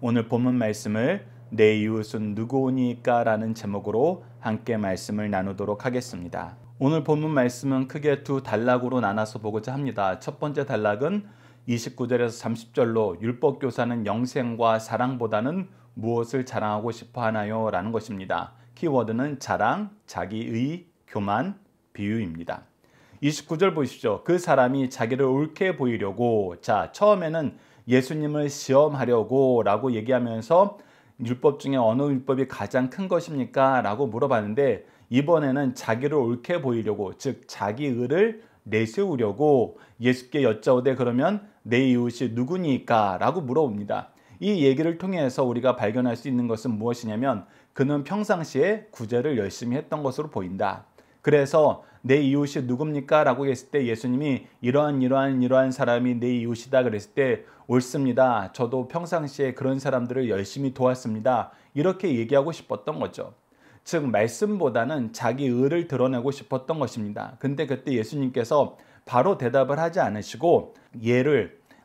오늘 본문 말씀을 내 이웃은 누구오니까 라는 제목으로 함께 말씀을 나누도록 하겠습니다. 오늘 본문 말씀은 크게 두 단락으로 나눠서 보고자 합니다. 첫 번째 단락은 29절에서 30절로 율법교사는 영생과 사랑보다는 무엇을 자랑하고 싶어 하나요? 라는 것입니다. 키워드는 자랑, 자기의, 교만, 비유입니다. 29절 보십시오. 그 사람이 자기를 옳게 보이려고, 처음에는 예수님을 시험하려고 라고 얘기하면서 율법 중에 어느 율법이 가장 큰 것입니까? 라고 물어봤는데, 이번에는 자기를 옳게 보이려고, 즉 자기의를 내세우려고 예수께 여짜오되 그러면 내 이웃이 누구니까? 라고 물어봅니다. 이 얘기를 통해서 우리가 발견할 수 있는 것은 무엇이냐면, 그는 평상시에 구제를 열심히 했던 것으로 보인다. 그래서 내 이웃이 누굽니까? 라고 했을 때 예수님이 이러한 사람이 내 이웃이다 그랬을 때 옳습니다. 저도 평상시에 그런 사람들을 열심히 도왔습니다. 이렇게 얘기하고 싶었던 거죠. 즉 말씀보다는 자기 의를 드러내고 싶었던 것입니다. 근데 그때 예수님께서 바로 대답을 하지 않으시고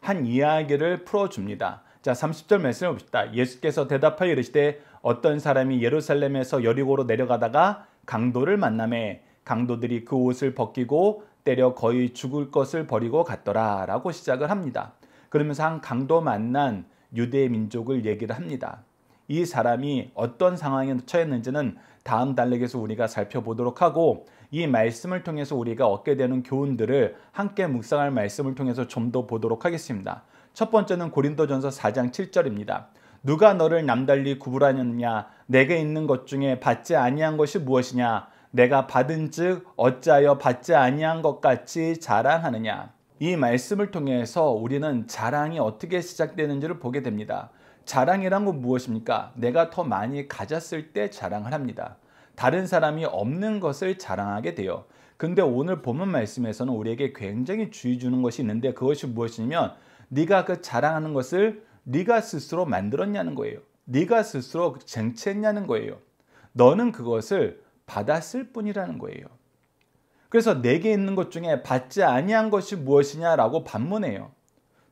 한 이야기를 풀어줍니다. 30절 말씀을 봅시다. 예수께서 대답하여 이르시되 어떤 사람이 예루살렘에서 여리고로 내려가다가 강도를 만나매 강도들이 그 옷을 벗기고 때려 거의 죽을 것을 버리고 갔더라 라고 시작을 합니다. 그러면서 한 강도 만난 유대 민족을 얘기를 합니다. 이 사람이 어떤 상황에 처했는지는 다음 단락에서 우리가 살펴보도록 하고, 이 말씀을 통해서 우리가 얻게 되는 교훈들을 함께 묵상할 말씀을 통해서 좀 더 보도록 하겠습니다. 첫 번째는 고린도전서 4장 7절입니다. 누가 너를 남달리 구분하느냐? 내게 있는 것 중에 받지 아니한 것이 무엇이냐? 내가 받은즉 어찌하여 받지 아니한 것 같이 자랑하느냐? 이 말씀을 통해서 우리는 자랑이 어떻게 시작되는지를 보게 됩니다. 자랑이란 건 무엇입니까? 내가 더 많이 가졌을 때 자랑을 합니다. 다른 사람이 없는 것을 자랑하게 돼요. 근데 오늘 본문 말씀에서는 우리에게 굉장히 주의 주는 것이 있는데, 그것이 무엇이냐면 네가 그 자랑하는 것을 네가 스스로 만들었냐는 거예요. 네가 스스로 쟁취했냐는 거예요. 너는 그것을 받았을 뿐이라는 거예요. 그래서 내게 있는 것 중에 받지 아니한 것이 무엇이냐라고 반문해요.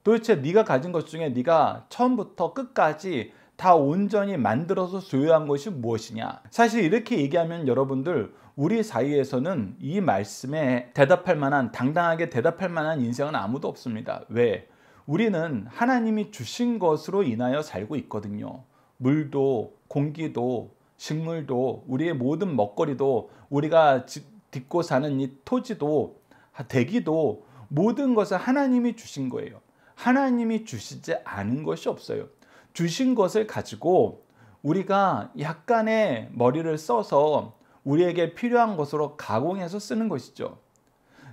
도대체 네가 가진 것 중에 네가 처음부터 끝까지 다 온전히 만들어서 소유한 것이 무엇이냐. 사실 이렇게 얘기하면 여러분들, 우리 사이에서는 이 말씀에 당당하게 대답할 만한 인생은 아무도 없습니다. 왜? 우리는 하나님이 주신 것으로 인하여 살고 있거든요. 물도, 공기도, 식물도, 우리의 모든 먹거리도, 우리가 딛고 사는 이 토지도, 대기도, 모든 것을 하나님이 주신 거예요. 하나님이 주시지 않은 것이 없어요. 주신 것을 가지고 우리가 약간의 머리를 써서 우리에게 필요한 것으로 가공해서 쓰는 것이죠.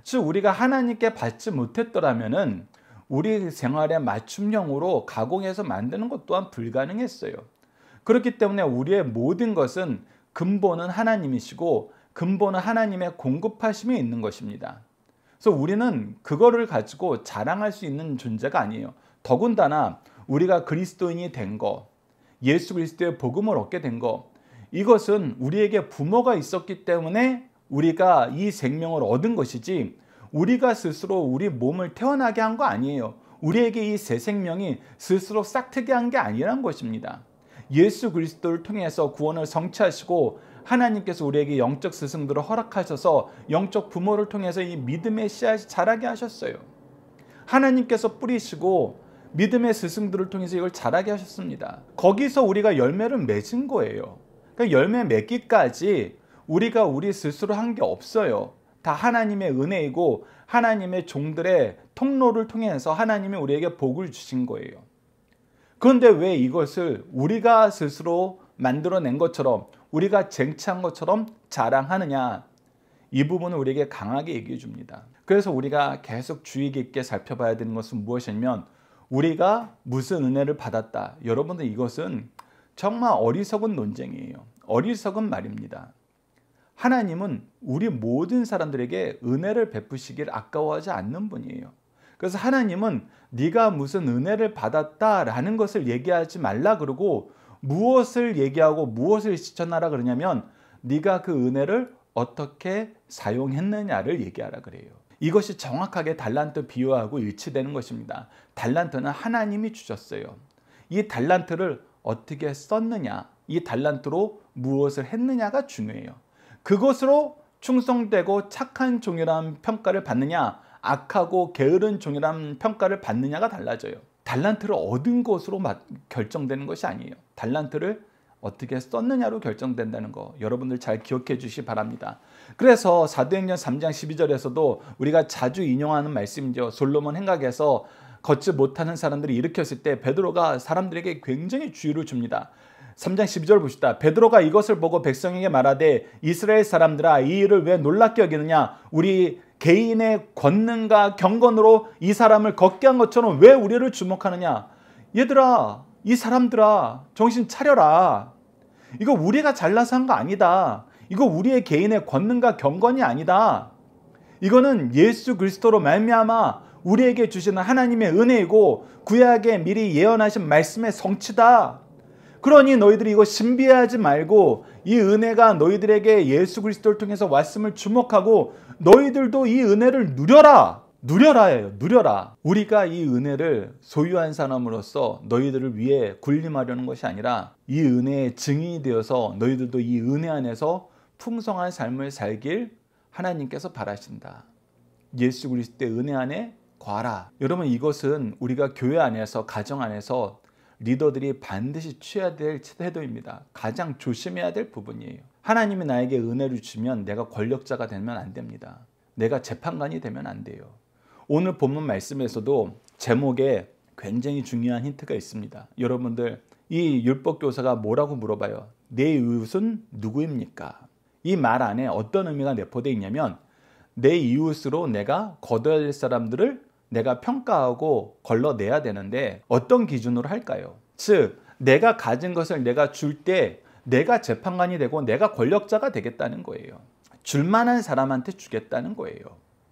즉 우리가 하나님께 받지 못했더라면은 우리 생활에 맞춤형으로 가공해서 만드는 것 또한 불가능했어요. 그렇기 때문에 우리의 모든 것은 근본은 하나님이시고 근본은 하나님의 공급하심에 있는 것입니다. 그래서 우리는 그거를 가지고 자랑할 수 있는 존재가 아니에요. 더군다나 우리가 그리스도인이 된 거, 예수 그리스도의 복음을 얻게 된 거, 이것은 우리에게 부모가 있었기 때문에 우리가 이 생명을 얻은 것이지, 우리가 스스로 우리 몸을 태어나게 한 거 아니에요. 우리에게 이 새 생명이 스스로 싹트게 한 게 아니란 것입니다. 예수 그리스도를 통해서 구원을 성취하시고 하나님께서 우리에게 영적 스승들을 허락하셔서 영적 부모를 통해서 이 믿음의 씨앗이 자라게 하셨어요. 하나님께서 뿌리시고 믿음의 스승들을 통해서 이걸 자라게 하셨습니다. 거기서 우리가 열매를 맺은 거예요. 그러니까 열매 맺기까지 우리가 우리 스스로 한 게 없어요. 다 하나님의 은혜이고 하나님의 종들의 통로를 통해서 하나님이 우리에게 복을 주신 거예요. 그런데 왜 이것을 우리가 스스로 만들어낸 것처럼, 우리가 쟁취한 것처럼 자랑하느냐? 이 부분을 우리에게 강하게 얘기해 줍니다. 그래서 우리가 계속 주의 깊게 살펴봐야 되는 것은 무엇이냐면, 우리가 무슨 은혜를 받았다. 여러분들, 이것은 정말 어리석은 논쟁이에요. 어리석은 말입니다. 하나님은 우리 모든 사람들에게 은혜를 베푸시길 아까워하지 않는 분이에요. 그래서 하나님은 네가 무슨 은혜를 받았다라는 것을 얘기하지 말라 그러고, 무엇을 얘기하고 무엇을 실천하라 그러냐면 네가 그 은혜를 어떻게 사용했느냐를 얘기하라 그래요. 이것이 정확하게 달란트 비유하고 일치되는 것입니다. 달란트는 하나님이 주셨어요. 이 달란트를 어떻게 썼느냐, 이 달란트로 무엇을 했느냐가 중요해요. 그것으로 충성되고 착한 종이라는 평가를 받느냐, 악하고 게으른 종이라는 평가를 받느냐가 달라져요. 달란트를 얻은 것으로 결정되는 것이 아니에요. 달란트를 어떻게 썼느냐로 결정된다는 거 여러분들 잘 기억해 주시기 바랍니다. 그래서 사도행전 3장 12절에서도 우리가 자주 인용하는 말씀이죠. 솔로몬 행각에서 걷지 못하는 사람들이 일으켰을 때 베드로가 사람들에게 굉장히 주의를 줍니다. 3장 12절 보시다. 베드로가 이것을 보고 백성에게 말하되 이스라엘 사람들아 이 일을 왜 놀랍게 여기느냐, 우리 개인의 권능과 경건으로 이 사람을 걷게 한 것처럼 왜 우리를 주목하느냐. 얘들아, 이 사람들아, 정신 차려라. 이거 우리가 잘나서 한 거 아니다. 이거 우리의 개인의 권능과 경건이 아니다. 이거는 예수 그리스도로 말미암아 우리에게 주시는 하나님의 은혜이고 구약에 미리 예언하신 말씀의 성취다. 그러니 너희들이 이거 신비하지 말고 이 은혜가 너희들에게 예수 그리스도를 통해서 왔음을 주목하고 너희들도 이 은혜를 누려라. 누려라예요. 누려라. 우리가 이 은혜를 소유한 사람으로서 너희들을 위해 군림하려는 것이 아니라 이 은혜의 증인이 되어서 너희들도 이 은혜 안에서 풍성한 삶을 살길 하나님께서 바라신다. 예수 그리스도의 은혜 안에 거하라. 여러분, 이것은 우리가 교회 안에서, 가정 안에서 리더들이 반드시 취해야 될 태도입니다. 가장 조심해야 될 부분이에요. 하나님이 나에게 은혜를 주면 내가 권력자가 되면 안 됩니다. 내가 재판관이 되면 안 돼요. 오늘 본문 말씀에서도 제목에 굉장히 중요한 힌트가 있습니다. 여러분들, 이 율법교사가 뭐라고 물어봐요? 내 이웃은 누구입니까? 이 말 안에 어떤 의미가 내포되어 있냐면 내 이웃으로 내가 거둬야 될 사람들을 내가 평가하고 걸러내야 되는데 어떤 기준으로 할까요? 즉, 내가 가진 것을 내가 줄 때 내가 재판관이 되고 내가 권력자가 되겠다는 거예요. 줄 만한 사람한테 주겠다는 거예요.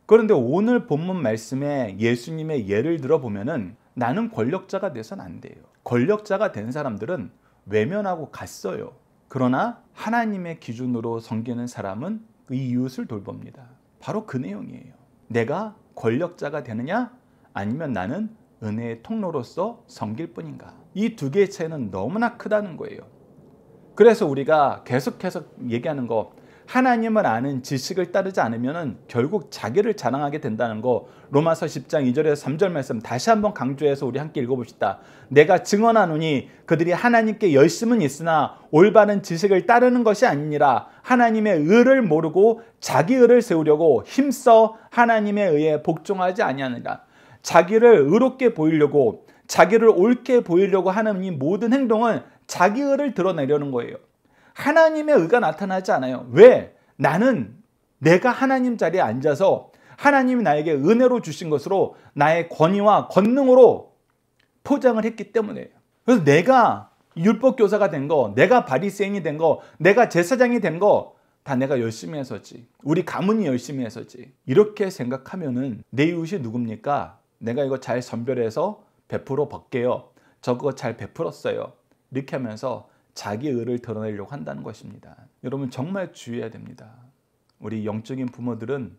그런데 오늘 본문 말씀에 예수님의 예를 들어보면은 나는 권력자가 돼서는 안 돼요. 권력자가 된 사람들은 외면하고 갔어요. 그러나 하나님의 기준으로 섬기는 사람은 이 이웃을 돌봅니다. 바로 그 내용이에요. 내가 권력자가 되느냐 아니면 나는 은혜의 통로로서 섬길 뿐인가. 이 두 개의 차이는 너무나 크다는 거예요. 그래서 우리가 계속해서 얘기하는 거, 하나님을 아는 지식을 따르지 않으면 결국 자기를 자랑하게 된다는 거, 로마서 10장 2절에서 3절 말씀 다시 한번 강조해서 우리 함께 읽어봅시다. 내가 증언하노니 그들이 하나님께 열심은 있으나 올바른 지식을 따르는 것이 아니니라. 하나님의 의를 모르고 자기 의를 세우려고 힘써 하나님의 의에 복종하지 아니하느니라. 자기를 의롭게 보이려고, 자기를 옳게 보이려고 하는 이 모든 행동은 자기 의를 드러내려는 거예요. 하나님의 의가 나타나지 않아요. 왜? 나는 내가 하나님 자리에 앉아서 하나님이 나에게 은혜로 주신 것으로 나의 권위와 권능으로 포장을 했기 때문에요. 그래서 내가 율법교사가 된 거, 내가 바리새인이 된 거, 내가 제사장이 된 거 다 내가 열심히 해서지. 우리 가문이 열심히 해서지. 이렇게 생각하면은 내 이웃이 누굽니까? 내가 이거 잘 선별해서 베풀어 볼게요. 저거 잘 베풀었어요. 이렇게 하면서 자기 의를 드러내려고 한다는 것입니다. 여러분, 정말 주의해야 됩니다. 우리 영적인 부모들은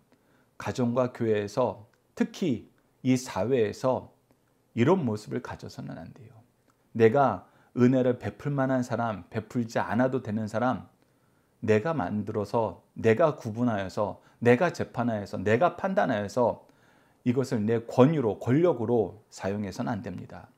가정과 교회에서, 특히 이 사회에서 이런 모습을 가져서는 안 돼요. 내가 은혜를 베풀 만한 사람, 베풀지 않아도 되는 사람, 내가 만들어서, 내가 구분하여서, 내가 재판하여서, 내가 판단하여서 이것을 내 권위로, 권력으로 사용해서는 안 됩니다.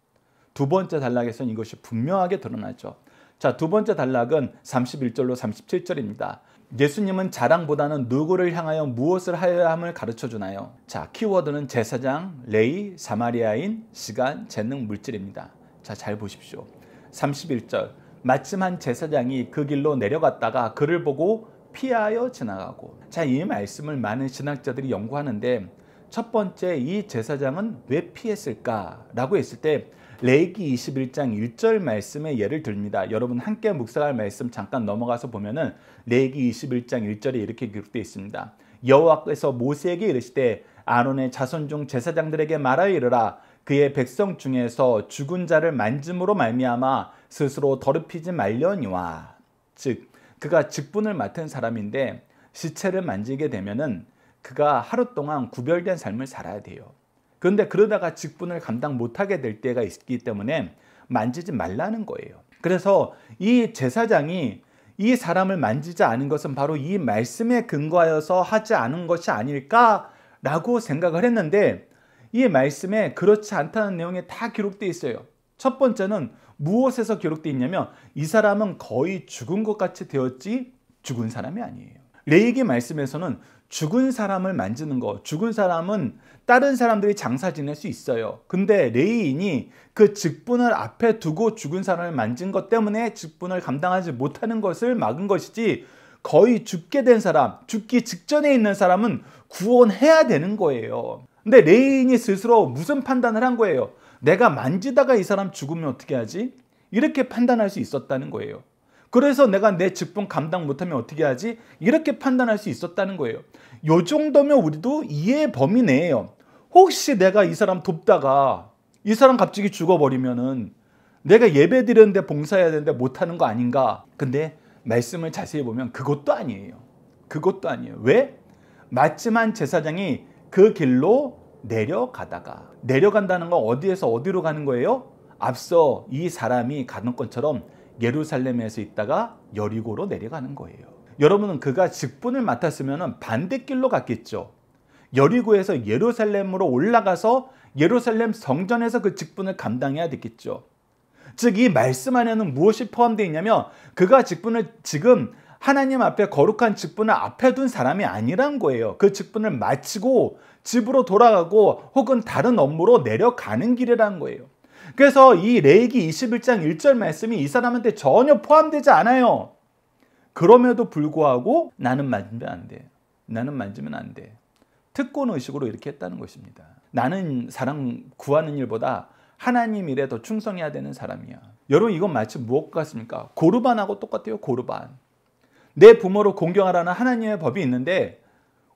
두 번째 단락에서는 이것이 분명하게 드러나죠. 자, 두 번째 단락은 31절로 37절입니다. 예수님은 자랑보다는 누구를 향하여 무엇을 하여야 함을 가르쳐 주나요? 자, 키워드는 제사장, 레위, 사마리아인, 시간, 재능, 물질입니다. 자, 잘 보십시오. 31절. 마침 한 제사장이 그 길로 내려갔다가 그를 보고 피하여 지나가고. 자, 이 말씀을 많은 신학자들이 연구하는데 첫 번째, 이 제사장은 왜 피했을까라고 했을 때 레위기 21장 1절 말씀의 예를 듭니다. 여러분 함께 묵상할 말씀 잠깐 넘어가서 보면은 레위기 21장 1절에 이렇게 기록되어 있습니다. 여호와께서 모세에게 이르시되 아론의 자손 중 제사장들에게 말하여 이르라. 그의 백성 중에서 죽은 자를 만짐으로 말미암아 스스로 더럽히지 말려니와. 즉, 그가 직분을 맡은 사람인데 시체를 만지게 되면은 그가 하루 동안 구별된 삶을 살아야 돼요. 그런데 그러다가 직분을 감당 못하게 될 때가 있기 때문에 만지지 말라는 거예요. 그래서 이 제사장이 이 사람을 만지지 않은 것은 바로 이 말씀에 근거하여서 하지 않은 것이 아닐까라고 생각을 했는데, 이 말씀에 그렇지 않다는 내용이 다 기록되어 있어요. 첫 번째는 무엇에서 기록되어 있냐면, 이 사람은 거의 죽은 것 같이 되었지 죽은 사람이 아니에요. 레위기 말씀에서는 죽은 사람을 만지는 거, 죽은 사람은 다른 사람들이 장사 지낼 수 있어요. 근데 레위인이 그 직분을 앞에 두고 죽은 사람을 만진 것 때문에 직분을 감당하지 못하는 것을 막은 것이지, 거의 죽게 된 사람, 죽기 직전에 있는 사람은 구원해야 되는 거예요. 근데 레위인이 스스로 무슨 판단을 한 거예요? 내가 만지다가 이 사람 죽으면 어떻게 하지? 이렇게 판단할 수 있었다는 거예요. 그래서 내가 내 직분 감당 못하면 어떻게 하지? 이렇게 판단할 수 있었다는 거예요. 요 정도면 우리도 이해의 범위 내에요. 혹시 내가 이 사람 돕다가 이 사람 갑자기 죽어버리면은 내가 예배 드렸는데 봉사해야 되는데 못하는 거 아닌가? 근데 말씀을 자세히 보면 그것도 아니에요. 그것도 아니에요. 왜? 마침한 제사장이 그 길로 내려간다는 건 어디에서 어디로 가는 거예요? 앞서 이 사람이 가는 것처럼 예루살렘에서 있다가 여리고로 내려가는 거예요. 여러분은 그가 직분을 맡았으면 반대길로 갔겠죠. 여리고에서 예루살렘으로 올라가서 예루살렘 성전에서 그 직분을 감당해야 됐겠죠. 즉 이 말씀 안에는 무엇이 포함되어 있냐면, 그가 직분을 지금 하나님 앞에 거룩한 직분을 앞에 둔 사람이 아니란 거예요. 그 직분을 마치고 집으로 돌아가고 혹은 다른 업무로 내려가는 길이라는 거예요. 그래서 이 레위기 21장 1절 말씀이 이 사람한테 전혀 포함되지 않아요. 그럼에도 불구하고 나는 만지면 안 돼. 나는 만지면 안 돼. 특권의식으로 이렇게 했다는 것입니다. 나는 사람 구하는 일보다 하나님 일에 더 충성해야 되는 사람이야. 여러분, 이건 마치 무엇 같습니까? 고르반하고 똑같아요. 고르반. 내 부모를 공경하라는 하나님의 법이 있는데,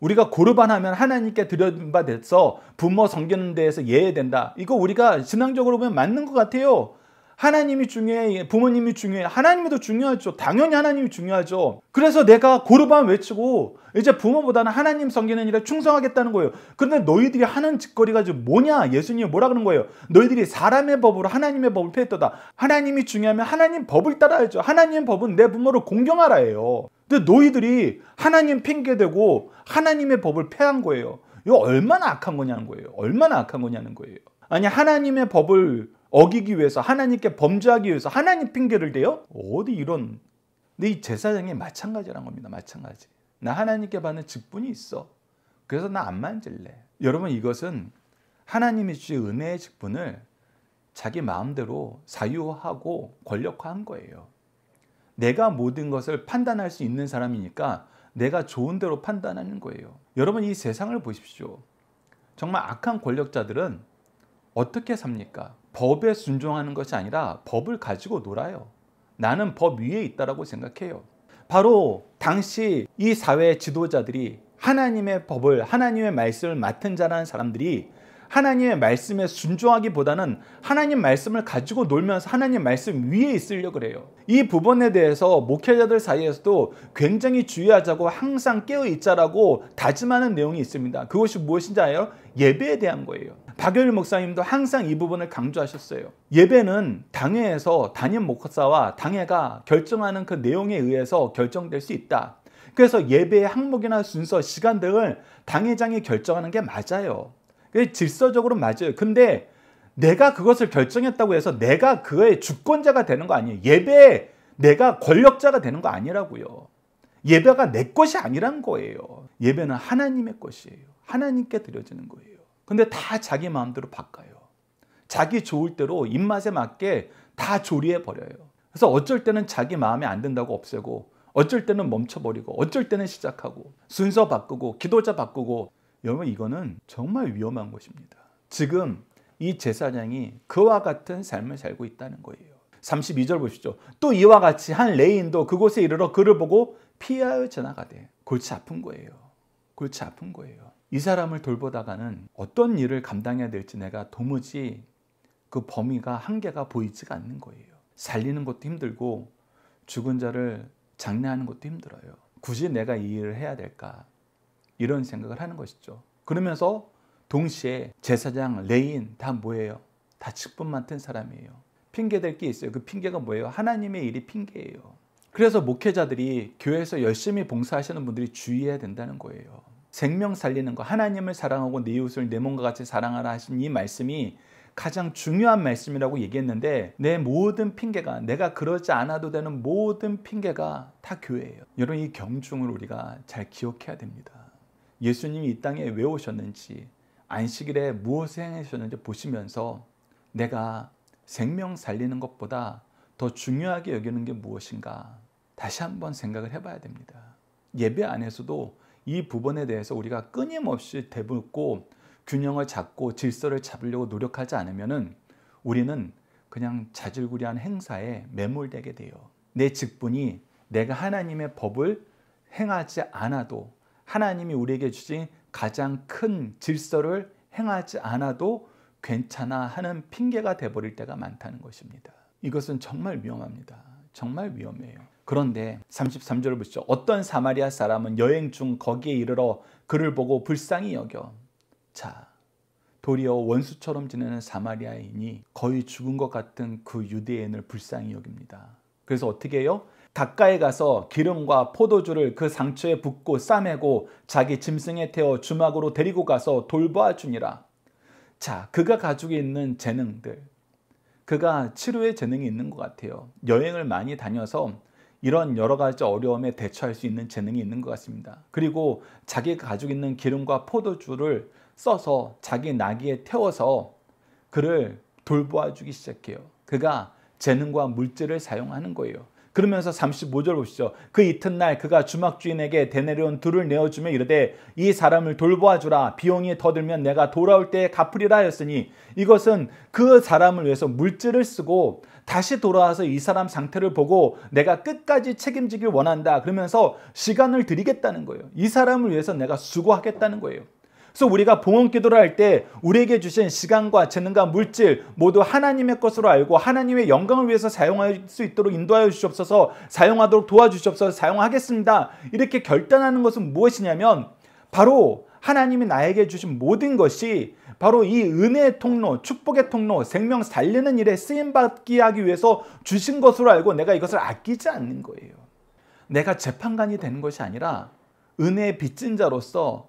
우리가 고르반하면 하나님께 드려진 바 돼서 부모 섬기는 데에서 예외된다. 이거 우리가 신앙적으로 보면 맞는 것 같아요. 하나님이 중요해, 부모님이 중요해. 하나님이 더 중요하죠. 당연히 하나님이 중요하죠. 그래서 내가 고르반 외치고 이제 부모보다는 하나님 섬기는 일에 충성하겠다는 거예요. 그런데 너희들이 하는 짓거리가 지금 뭐냐? 예수님이 뭐라 그러는 거예요? 너희들이 사람의 법으로 하나님의 법을 폐했도다. 하나님이 중요하면 하나님 법을 따라야죠. 하나님 법은 내 부모를 공경하라예요. 근데 너희들이 하나님 핑계대고 하나님의 법을 폐한 거예요. 이거 얼마나 악한 거냐는 거예요. 얼마나 악한 거냐는 거예요. 아니, 하나님의 법을 어기기 위해서, 하나님께 범죄하기 위해서 하나님 핑계를 대요? 어디 이런. 근데 이 제사장이 마찬가지란 겁니다. 마찬가지. 나 하나님께 받는 직분이 있어. 그래서 나 안 만질래. 여러분, 이것은 하나님이 주신 은혜의 직분을 자기 마음대로 사유하고 권력화한 거예요. 내가 모든 것을 판단할 수 있는 사람이니까 내가 좋은 대로 판단하는 거예요. 여러분, 이 세상을 보십시오. 정말 악한 권력자들은 어떻게 삽니까? 법에 순종하는 것이 아니라 법을 가지고 놀아요. 나는 법 위에 있다라고 생각해요. 바로 당시 이 사회 지도자들이 하나님의 법을, 하나님의 말씀을 맡은 자라는 사람들이 하나님의 말씀에 순종하기보다는 하나님 말씀을 가지고 놀면서 하나님 말씀 위에 있으려고 그래요. 이 부분에 대해서 목회자들 사이에서도 굉장히 주의하자고, 항상 깨어있자라고 다짐하는 내용이 있습니다. 그것이 무엇인지 알아요? 예배에 대한 거예요. 박여일 목사님도 항상 이 부분을 강조하셨어요. 예배는 당회에서 담임 목사와 당회가 결정하는 그 내용에 의해서 결정될 수 있다. 그래서 예배의 항목이나 순서, 시간 등을 당회장이 결정하는 게 맞아요. 질서적으로 맞아요. 근데 내가 그것을 결정했다고 해서 내가 그의 주권자가 되는 거 아니에요. 예배에 내가 권력자가 되는 거 아니라고요. 예배가 내 것이 아니란 거예요. 예배는 하나님의 것이에요. 하나님께 드려지는 거예요. 근데 다 자기 마음대로 바꿔요. 자기 좋을 대로 입맛에 맞게 다 조리해 버려요. 그래서 어쩔 때는 자기 마음에 안 든다고 없애고, 어쩔 때는 멈춰버리고, 어쩔 때는 시작하고, 순서 바꾸고, 기도자 바꾸고. 여러분, 이거는 정말 위험한 것입니다. 지금 이 제사장이 그와 같은 삶을 살고 있다는 거예요. 32절 보시죠. 또 이와 같이 한 레위인도 그곳에 이르러 그를 보고 피하여 지나가되. 골치 아픈 거예요. 골치 아픈 거예요. 이 사람을 돌보다가는 어떤 일을 감당해야 될지 내가 도무지 그 범위가, 한계가 보이지가 않는 거예요. 살리는 것도 힘들고 죽은 자를 장례하는 것도 힘들어요. 굳이 내가 이 일을 해야 될까? 이런 생각을 하는 것이죠. 그러면서 동시에 제사장, 레위인 다 뭐예요? 다 직분 맡은 사람이에요. 핑계댈 게 있어요. 그 핑계가 뭐예요? 하나님의 일이 핑계예요. 그래서 목회자들이 교회에서 열심히 봉사하시는 분들이 주의해야 된다는 거예요. 생명 살리는 거, 하나님을 사랑하고 내 이웃을 내 몸과 같이 사랑하라 하신 이 말씀이 가장 중요한 말씀이라고 얘기했는데 내 모든 핑계가, 내가 그러지 않아도 되는 모든 핑계가 다 교회예요. 여러분, 이 경중을 우리가 잘 기억해야 됩니다. 예수님이 이 땅에 왜 오셨는지, 안식일에 무엇을 행하셨는지 보시면서 내가 생명 살리는 것보다 더 중요하게 여기는 게 무엇인가 다시 한번 생각을 해봐야 됩니다. 예배 안에서도 이 부분에 대해서 우리가 끊임없이 되묻고 균형을 잡고 질서를 잡으려고 노력하지 않으면 우리는 그냥 자질구레한 행사에 매몰되게 돼요. 내 직분이 내가 하나님의 법을 행하지 않아도, 하나님이 우리에게 주신 가장 큰 질서를 행하지 않아도 괜찮아 하는 핑계가 돼버릴 때가 많다는 것입니다. 이것은 정말 위험합니다. 정말 위험해요. 그런데 33절을 보시죠. 어떤 사마리아 사람은 여행 중 거기에 이르러 그를 보고 불쌍히 여겨. 자, 도리어 원수처럼 지내는 사마리아인이 거의 죽은 것 같은 그 유대인을 불쌍히 여깁니다. 그래서 어떻게 해요? 가까이 가서 기름과 포도주를 그 상처에 붓고 싸매고 자기 짐승에 태워 주막으로 데리고 가서 돌보아 주니라. 자, 그가 가지고 있는 재능들, 그가 치료의 재능이 있는 것 같아요. 여행을 많이 다녀서 이런 여러 가지 어려움에 대처할 수 있는 재능이 있는 것 같습니다. 그리고 자기가 가지고 있는 기름과 포도주를 써서 자기 나귀에 태워서 그를 돌보아 주기 시작해요. 그가 재능과 물질을 사용하는 거예요. 그러면서 35절 보시죠. 그 이튿날 그가 주막 주인에게 되내려온 둘을 내어주며 이르되 이 사람을 돌보아 주라. 비용이 더 들면 내가 돌아올 때에 갚으리라 하였으니, 이것은 그 사람을 위해서 물질을 쓰고 다시 돌아와서 이 사람 상태를 보고 내가 끝까지 책임지길 원한다, 그러면서 시간을 드리겠다는 거예요. 이 사람을 위해서 내가 수고하겠다는 거예요. 그래서 우리가 봉헌 기도를 할 때 우리에게 주신 시간과 재능과 물질 모두 하나님의 것으로 알고 하나님의 영광을 위해서 사용할 수 있도록 인도하여 주시옵소서, 사용하도록 도와주시옵소서, 사용하겠습니다, 이렇게 결단하는 것은 무엇이냐면 바로 하나님이 나에게 주신 모든 것이 바로 이 은혜의 통로, 축복의 통로, 생명 살리는 일에 쓰임받게 하기 위해서 주신 것으로 알고 내가 이것을 아끼지 않는 거예요. 내가 재판관이 되는 것이 아니라 은혜의 빚진 자로서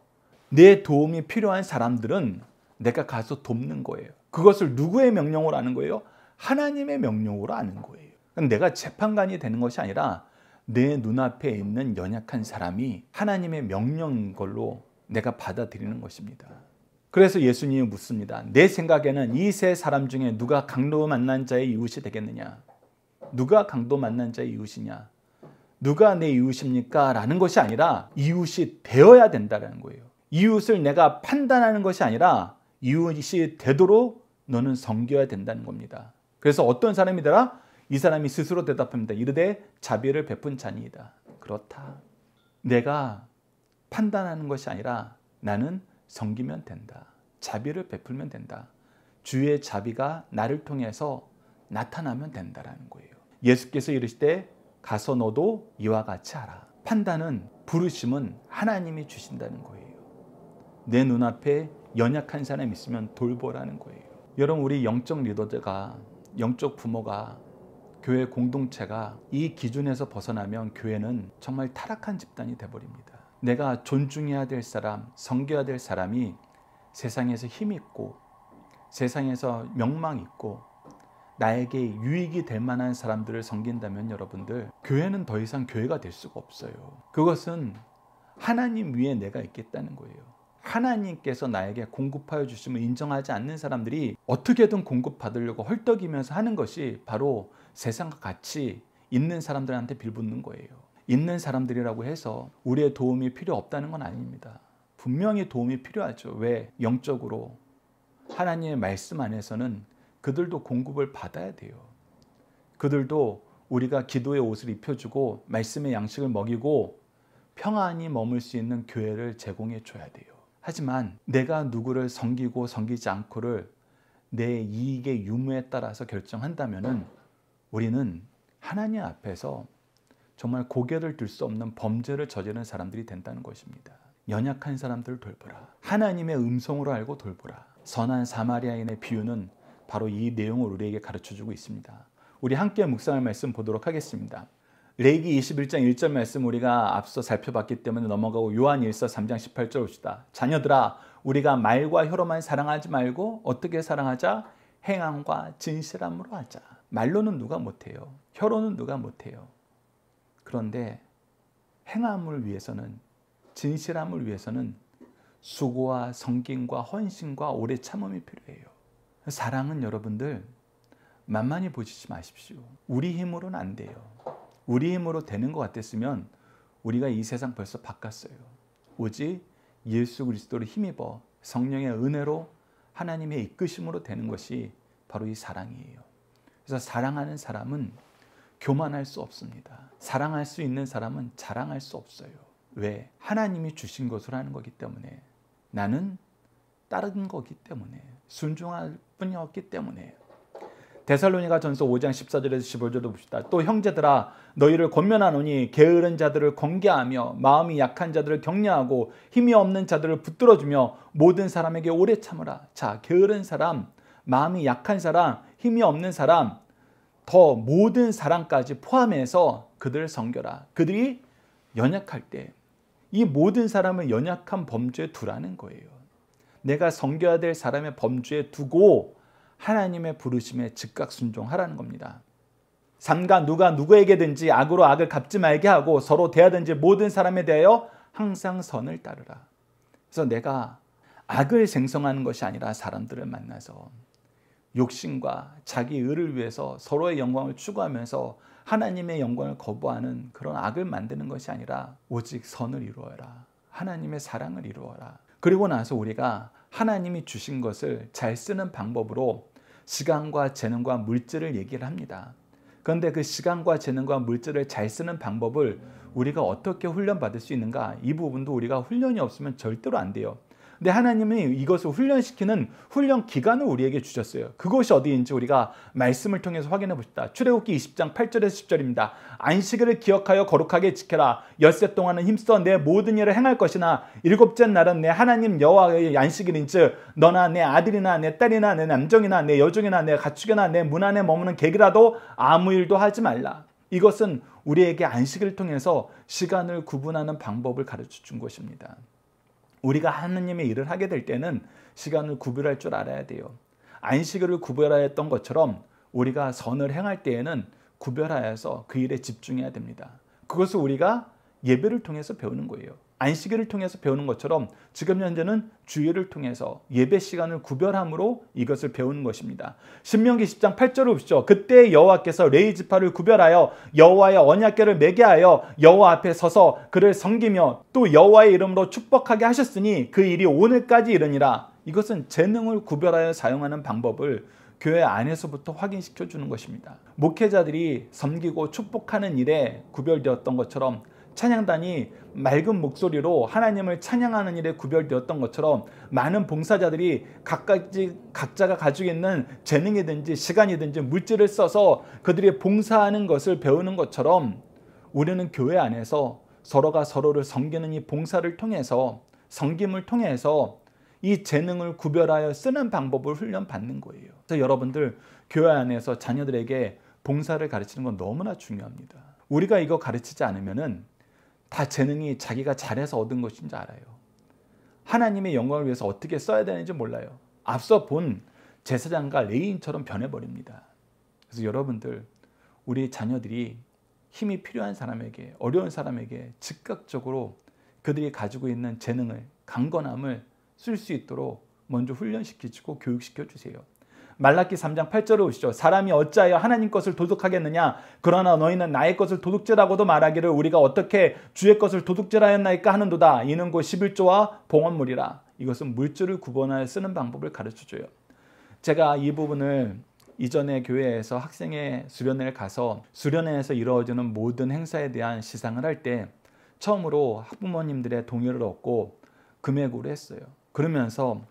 내 도움이 필요한 사람들은 내가 가서 돕는 거예요. 그것을 누구의 명령으로 하는 거예요? 하나님의 명령으로 하는 거예요. 내가 재판관이 되는 것이 아니라 내 눈앞에 있는 연약한 사람이 하나님의 명령인 걸로 내가 받아들이는 것입니다. 그래서 예수님이 묻습니다. 내 생각에는 이 세 사람 중에 누가 강도 만난 자의 이웃이 되겠느냐? 누가 강도 만난 자의 이웃이냐? 누가 내 이웃입니까? 라는 것이 아니라 이웃이 되어야 된다는 거예요. 이웃을 내가 판단하는 것이 아니라 이웃이 되도록 너는 섬겨야 된다는 겁니다. 그래서 어떤 사람이더라? 이 사람이 스스로 대답합니다. 이르되 자비를 베푼 자니이다. 그렇다. 내가 판단하는 것이 아니라 나는 섬기면 된다. 자비를 베풀면 된다. 주의 자비가 나를 통해서 나타나면 된다라는 거예요. 예수께서 이르시되 가서 너도 이와 같이 하라. 판단은, 부르심은 하나님이 주신다는 거예요. 내 눈앞에 연약한 사람이 있으면 돌보라는 거예요. 여러분, 우리 영적 리더가, 영적 부모가, 교회 공동체가 이 기준에서 벗어나면 교회는 정말 타락한 집단이 돼버립니다. 내가 존중해야 될 사람, 섬겨야 될 사람이 세상에서 힘 있고 세상에서 명망 있고 나에게 유익이 될 만한 사람들을 섬긴다면 여러분들, 교회는 더 이상 교회가 될 수가 없어요. 그것은 하나님 위에 내가 있겠다는 거예요. 하나님께서 나에게 공급하여 주심을 인정하지 않는 사람들이 어떻게든 공급받으려고 헐떡이면서 하는 것이 바로 세상과 같이 있는 사람들한테 빌붙는 거예요. 있는 사람들이라고 해서 우리의 도움이 필요 없다는 건 아닙니다. 분명히 도움이 필요하죠. 왜? 영적으로 하나님의 말씀 안에서는 그들도 공급을 받아야 돼요. 그들도 우리가 기도의 옷을 입혀주고 말씀의 양식을 먹이고 평안히 머물 수 있는 교회를 제공해 줘야 돼요. 하지만 내가 누구를 섬기고 섬기지 않고를 내 이익의 유무에 따라서 결정한다면 우리는 하나님 앞에서 정말 고개를 들 수 없는 범죄를 저지르는 사람들이 된다는 것입니다. 연약한 사람들을 돌보라. 하나님의 음성으로 알고 돌보라. 선한 사마리아인의 비유는 바로 이 내용을 우리에게 가르쳐주고 있습니다. 우리 함께 묵상할 말씀 보도록 하겠습니다. 레위기 21장 1절 말씀 우리가 앞서 살펴봤기 때문에 넘어가고 요한일서 3장 18절 봅시다. 자녀들아 우리가 말과 혀로만 사랑하지 말고 어떻게 사랑하자? 행함과 진실함으로 하자. 말로는 누가 못해요. 혀로는 누가 못해요. 그런데 행함을 위해서는, 진실함을 위해서는 수고와 섬김과 헌신과 오래 참음이 필요해요. 사랑은 여러분들 만만히 보시지 마십시오. 우리 힘으로는 안 돼요. 우리 힘으로 되는 것 같았으면 우리가 이 세상 벌써 바꿨어요. 오직 예수 그리스도를 힘입어 성령의 은혜로 하나님의 이끄심으로 되는 것이 바로 이 사랑이에요. 그래서 사랑하는 사람은 교만할 수 없습니다. 사랑할 수 있는 사람은 자랑할 수 없어요. 왜? 하나님이 주신 것으로 하는 거기 때문에. 나는 따른 거기 때문에. 순종할 뿐이었기 때문에. 데살로니가전서 5장 14절에서 15절도 봅시다. 또 형제들아 너희를 권면하노니 게으른 자들을 권계하며 마음이 약한 자들을 격려하고 힘이 없는 자들을 붙들어주며 모든 사람에게 오래 참으라. 자, 게으른 사람, 마음이 약한 사람, 힘이 없는 사람, 더 모든 사람까지 포함해서 그들을 섬겨라. 그들이 연약할 때 이 모든 사람을 연약한 범주에 두라는 거예요. 내가 섬겨야 될 사람의 범주에 두고 하나님의 부르심에 즉각 순종하라는 겁니다. 삼가 누가 누구에게든지 악으로 악을 갚지 말게 하고 서로 대하든지 모든 사람에 대하여 항상 선을 따르라. 그래서 내가 악을 생성하는 것이 아니라 사람들을 만나서 욕심과 자기 의를 위해서 서로의 영광을 추구하면서 하나님의 영광을 거부하는 그런 악을 만드는 것이 아니라 오직 선을 이루어라. 하나님의 사랑을 이루어라. 그리고 나서 우리가 하나님이 주신 것을 잘 쓰는 방법으로 시간과 재능과 물질을 얘기를 합니다. 그런데 그 시간과 재능과 물질을 잘 쓰는 방법을 우리가 어떻게 훈련받을 수 있는가? 이 부분도 우리가 훈련이 없으면 절대로 안 돼요. 근데 하나님이 이것을 훈련시키는 훈련 기간을 우리에게 주셨어요. 그것이 어디인지 우리가 말씀을 통해서 확인해 봅시다. 출애굽기 20장 8절에서 10절입니다. 안식일을 기억하여 거룩하게 지켜라. 엿새 동안은 힘써 내 모든 일을 행할 것이나 일곱째 날은 내 하나님 여호와의 안식일인즉 너나 내 아들이나 내 딸이나 내 남종이나 내 여종이나 내 가축이나 내 문 안에 머무는 객이라도 아무 일도 하지 말라. 이것은 우리에게 안식일을 통해서 시간을 구분하는 방법을 가르쳐 준 것입니다. 우리가 하느님의 일을 하게 될 때는 시간을 구별할 줄 알아야 돼요. 안식일을 구별하였던 것처럼 우리가 선을 행할 때에는 구별하여서 그 일에 집중해야 됩니다. 그것을 우리가 예배를 통해서 배우는 거예요. 안식일을 통해서 배우는 것처럼 지금 현재는 주일을 통해서 예배 시간을 구별함으로 이것을 배우는 것입니다. 신명기 10장 8절을 보시죠. 그때 여호와께서 레위 지파를 구별하여 여호와의 언약궤를 매게 하여 여호와 앞에 서서 그를 섬기며 또 여호와의 이름으로 축복하게 하셨으니 그 일이 오늘까지 이르니라. 이것은 재능을 구별하여 사용하는 방법을 교회 안에서부터 확인시켜 주는 것입니다. 목회자들이 섬기고 축복하는 일에 구별되었던 것처럼 찬양단이 맑은 목소리로 하나님을 찬양하는 일에 구별되었던 것처럼 많은 봉사자들이 각자가 가지고 있는 재능이든지 시간이든지 물질을 써서 그들이 봉사하는 것을 배우는 것처럼 우리는 교회 안에서 서로가 서로를 섬기는 이 봉사를 통해서 섬김을 통해서 이 재능을 구별하여 쓰는 방법을 훈련받는 거예요. 그래서 여러분들 교회 안에서 자녀들에게 봉사를 가르치는 건 너무나 중요합니다. 우리가 이거 가르치지 않으면은 다 재능이 자기가 잘해서 얻은 것인 줄 알아요. 하나님의 영광을 위해서 어떻게 써야 되는지 몰라요. 앞서 본 제사장과 레위인처럼 변해버립니다. 그래서 여러분들 우리 자녀들이 힘이 필요한 사람에게 어려운 사람에게 즉각적으로 그들이 가지고 있는 재능을 강건함을 쓸 수 있도록 먼저 훈련시키고 교육시켜 주세요. 말라기 3장 8절을 보시죠. 사람이 어찌하여 하나님 것을 도둑하겠느냐. 그러나 너희는 나의 것을 도둑질하고도 말하기를 우리가 어떻게 주의 것을 도둑질하였나이까 하는도다. 이는 곧 11조와 봉헌물이라. 이것은 물질을 구분하여 쓰는 방법을 가르쳐줘요. 제가 이 부분을 이전에 교회에서 학생의 수련회를 가서 수련회에서 이루어지는 모든 행사에 대한 시상을 할 때 처음으로 학부모님들의 동의를 얻고 금액으로 했어요. 그러면서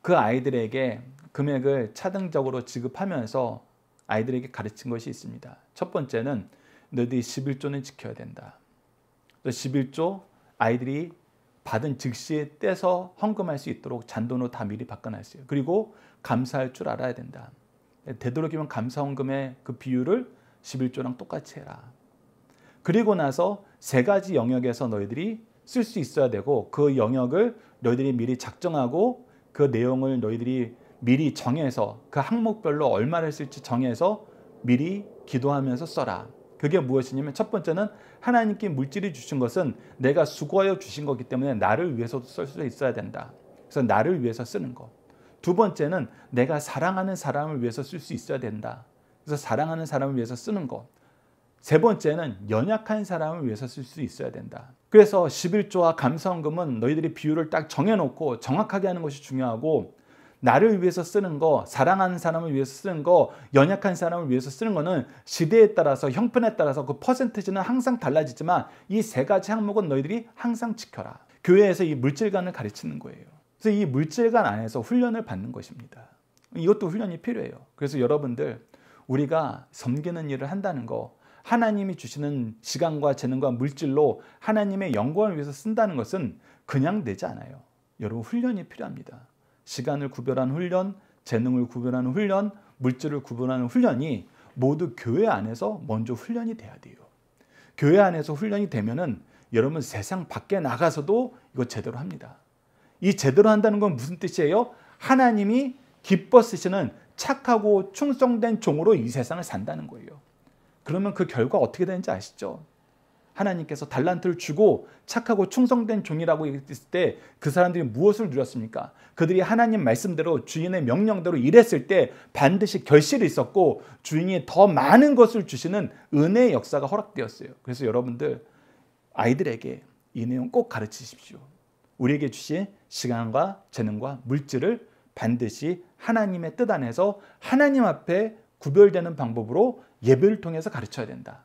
그 아이들에게 금액을 차등적으로 지급하면서 아이들에게 가르친 것이 있습니다. 첫 번째는 너희들이 11조는 지켜야 된다. 11조 아이들이 받은 즉시에 떼서 헌금할 수 있도록 잔돈으로 다 미리 바꿔놨어요. 그리고 감사할 줄 알아야 된다. 되도록이면 감사헌금의 그 비율을 11조랑 똑같이 해라. 그리고 나서 세 가지 영역에서 너희들이 쓸 수 있어야 되고 그 영역을 너희들이 미리 작정하고 그 내용을 너희들이 미리 정해서 그 항목별로 얼마를 쓸지 정해서 미리 기도하면서 써라. 그게 무엇이냐면 첫 번째는 하나님께 물질이 주신 것은 내가 수고하여 주신 거기 때문에 나를 위해서도 쓸 수 있어야 된다. 그래서 나를 위해서 쓰는 것. 두 번째는 내가 사랑하는 사람을 위해서 쓸 수 있어야 된다. 그래서 사랑하는 사람을 위해서 쓰는 것. 세 번째는 연약한 사람을 위해서 쓸 수 있어야 된다. 그래서 11조와 감사헌금은 너희들이 비율을 딱 정해놓고 정확하게 하는 것이 중요하고 나를 위해서 쓰는 거, 사랑하는 사람을 위해서 쓰는 거, 연약한 사람을 위해서 쓰는 거는 시대에 따라서 형편에 따라서 그 퍼센티지는 항상 달라지지만 이 세 가지 항목은 너희들이 항상 지켜라. 교회에서 이 물질관을 가르치는 거예요. 그래서 이 물질관 안에서 훈련을 받는 것입니다. 이것도 훈련이 필요해요. 그래서 여러분들 우리가 섬기는 일을 한다는 거, 하나님이 주시는 시간과 재능과 물질로 하나님의 영광을 위해서 쓴다는 것은 그냥 되지 않아요. 여러분 훈련이 필요합니다. 시간을 구별하는 훈련, 재능을 구별하는 훈련, 물질을 구별하는 훈련이 모두 교회 안에서 먼저 훈련이 돼야 돼요. 교회 안에서 훈련이 되면은 여러분 세상 밖에 나가서도 이거 제대로 합니다. 이 제대로 한다는 건 무슨 뜻이에요? 하나님이 기뻐 쓰시는 착하고 충성된 종으로 이 세상을 산다는 거예요. 그러면 그 결과 어떻게 되는지 아시죠? 하나님께서 달란트를 주고 착하고 충성된 종이라고 얘기했을 때 그 사람들이 무엇을 누렸습니까? 그들이 하나님 말씀대로 주인의 명령대로 일했을 때 반드시 결실이 있었고 주인이 더 많은 것을 주시는 은혜의 역사가 허락되었어요. 그래서 여러분들 아이들에게 이 내용 꼭 가르치십시오. 우리에게 주신 시간과 재능과 물질을 반드시 하나님의 뜻 안에서 하나님 앞에 구별되는 방법으로 예배를 통해서 가르쳐야 된다.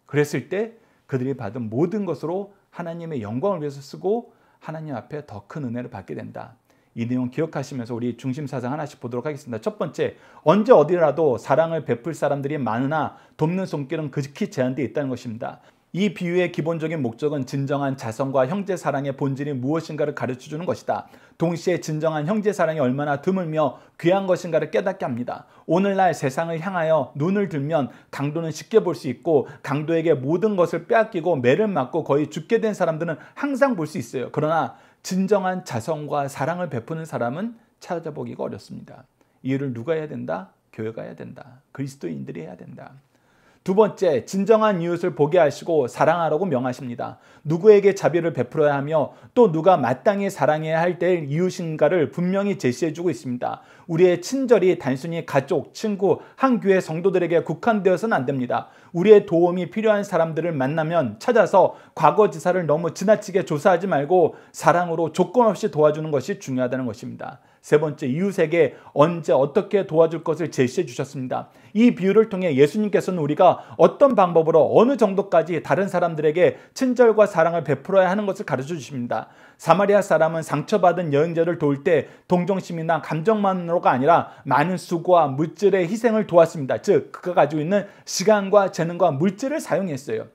그랬을 때 그들이 받은 모든 것으로 하나님의 영광을 위해서 쓰고 하나님 앞에 더 큰 은혜를 받게 된다. 이 내용 기억하시면서 우리 중심사상 하나씩 보도록 하겠습니다. 첫 번째, 언제 어디라도 사랑을 베풀 사람들이 많으나 돕는 손길은 극히 제한되어 있다는 것입니다. 이 비유의 기본적인 목적은 진정한 자성과 형제 사랑의 본질이 무엇인가를 가르쳐주는 것이다. 동시에 진정한 형제 사랑이 얼마나 드물며 귀한 것인가를 깨닫게 합니다. 오늘날 세상을 향하여 눈을 들면 강도는 쉽게 볼 수 있고 강도에게 모든 것을 빼앗기고 매를 맞고 거의 죽게 된 사람들은 항상 볼 수 있어요. 그러나 진정한 자성과 사랑을 베푸는 사람은 찾아보기가 어렵습니다. 이 일을 누가 해야 된다? 교회가 해야 된다. 그리스도인들이 해야 된다. 두 번째, 진정한 이웃을 보게 하시고 사랑하라고 명하십니다. 누구에게 자비를 베풀어야 하며 또 누가 마땅히 사랑해야 할 때의 이웃인가를 분명히 제시해주고 있습니다. 우리의 친절이 단순히 가족, 친구, 한 교회 성도들에게 국한되어서는 안 됩니다. 우리의 도움이 필요한 사람들을 만나면 찾아서 과거지사를 너무 지나치게 조사하지 말고 사랑으로 조건 없이 도와주는 것이 중요하다는 것입니다. 세 번째, 이웃에게 언제 어떻게 도와줄 것을 제시해 주셨습니다. 이 비유를 통해 예수님께서는 우리가 어떤 방법으로 어느 정도까지 다른 사람들에게 친절과 사랑을 베풀어야 하는 것을 가르쳐 주십니다. 사마리아 사람은 상처받은 여행자를 도울 때 동정심이나 감정만으로가 아니라 많은 수고와 물질의 희생을 도왔습니다. 즉 그가 가지고 있는 시간과 재능과 물질을 사용했어요.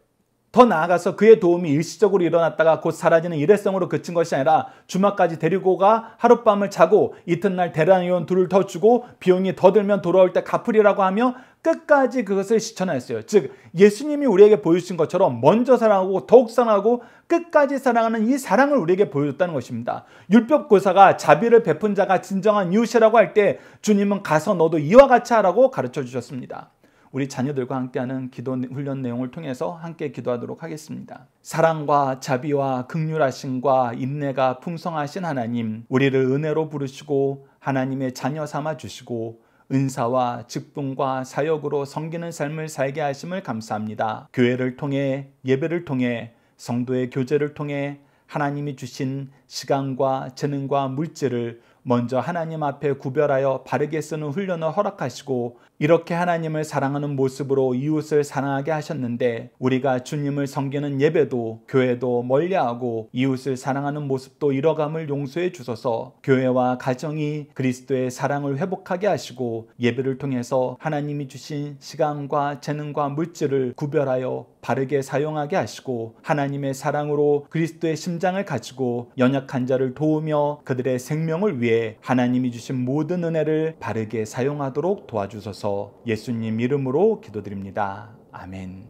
더 나아가서 그의 도움이 일시적으로 일어났다가 곧 사라지는 일회성으로 그친 것이 아니라 주말까지 데리고 가 하룻밤을 자고 이튿날 대란위원 둘을 더 주고 비용이 더 들면 돌아올 때 갚으리라고 하며 끝까지 그것을 실천하였어요. 즉 예수님이 우리에게 보여주신 것처럼 먼저 사랑하고 더욱 사랑하고 끝까지 사랑하는 이 사랑을 우리에게 보여줬다는 것입니다. 율법교사가 자비를 베푼 자가 진정한 이웃이라고 할 때 주님은 가서 너도 이와 같이 하라고 가르쳐 주셨습니다. 우리 자녀들과 함께하는 기도 훈련 내용을 통해서 함께 기도하도록 하겠습니다. 사랑과 자비와 긍휼하심과 인내가 풍성하신 하나님, 우리를 은혜로 부르시고 하나님의 자녀 삼아 주시고 은사와 직분과 사역으로 섬기는 삶을 살게 하심을 감사합니다. 교회를 통해 예배를 통해 성도의 교제를 통해 하나님이 주신 시간과 재능과 물질을 먼저 하나님 앞에 구별하여 바르게 쓰는 훈련을 허락하시고 이렇게 하나님을 사랑하는 모습으로 이웃을 사랑하게 하셨는데 우리가 주님을 섬기는 예배도 교회도 멀리하고 이웃을 사랑하는 모습도 잃어감을 용서해 주소서. 교회와 가정이 그리스도의 사랑을 회복하게 하시고 예배를 통해서 하나님이 주신 시간과 재능과 물질을 구별하여 바르게 사용하게 하시고 하나님의 사랑으로 그리스도의 심장을 가지고 연약한 자를 도우며 그들의 생명을 위해 하나님이 주신 모든 은혜를 바르게 사용하도록 도와주소서. 예수님 이름으로 기도드립니다. 아멘.